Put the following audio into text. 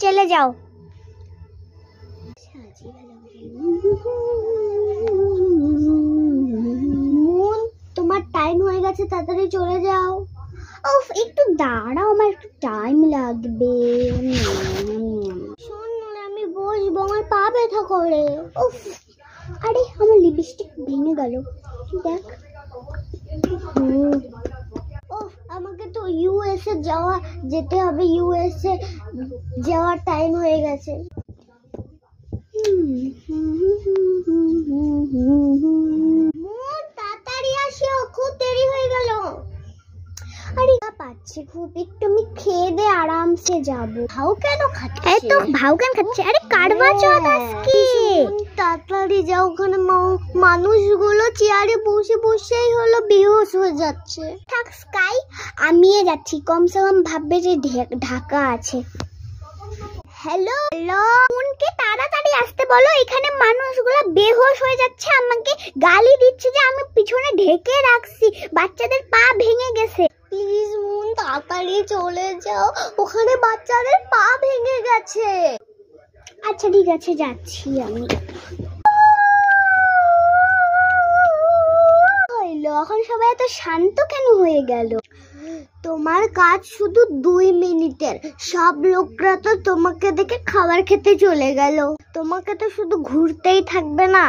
চলে যাও। মুন, তোমার টাইম হয়ে গেছে, তাড়াতাড়ি চলে যাও। উফ, একটু দাঁড়াও, আমার একটু টাইম লাগবে। শোন, আমি বসবো, আমার পা ব্যথা করে। উফ, আরে আমার লিপস্টিক ভেঙে গেল, দেখ। আমাকে তো ইউএসএ যেতে হবে, ইউএসএ যাওয়ার টাইম হয়ে গেছে। তাড়াতাড়ি আসো, খুব দেরি হয়ে গেল। আরে পাচ্ছি খুব, একটু আমি খেয়ে দে আরামসে যাবো। ভাউ কেন খাচ্ছে? এই তো ভাউ কেন খাচ্ছে? আরে কারবা চৌথ আজকে। তাড়াতাড়ি যাও, ওখানে মানুষগুলো চেয়ারে বসে বসেই হলো বেহুশ হয়ে যাচ্ছে। থাক স্কাই, আমিও যাচ্ছি, কমসে কম ভাববে যে ঢাকা আছে। হ্যালো হ্যালো, মনকে তাড়াতাড়ি আসতে বলো, এখানে মানুষগুলো বেহুশ হয়ে যাচ্ছে, আমাকে গালি দিচ্ছে যে আমি পিছনে ঢেকে রাখছি, বাচ্চাদের পা ভেঙে গেছে। প্লিজ মন, তাড়াতাড়ি চলে যাও, ওখানে বাচ্চাদের পা ভেঙে গেছে। আচ্ছা ঠিক আছে, যাচ্ছি আমি। এখন সবাই এত শান্ত কেন হয়ে গেল? তোমার কাজ শুধু 2 মিনিটের, সব লোকরা তো তোমাকে দেখে খাবার খেতে চলে গেল, তোমাকে তো শুধু ঘুরতেই থাকবে না।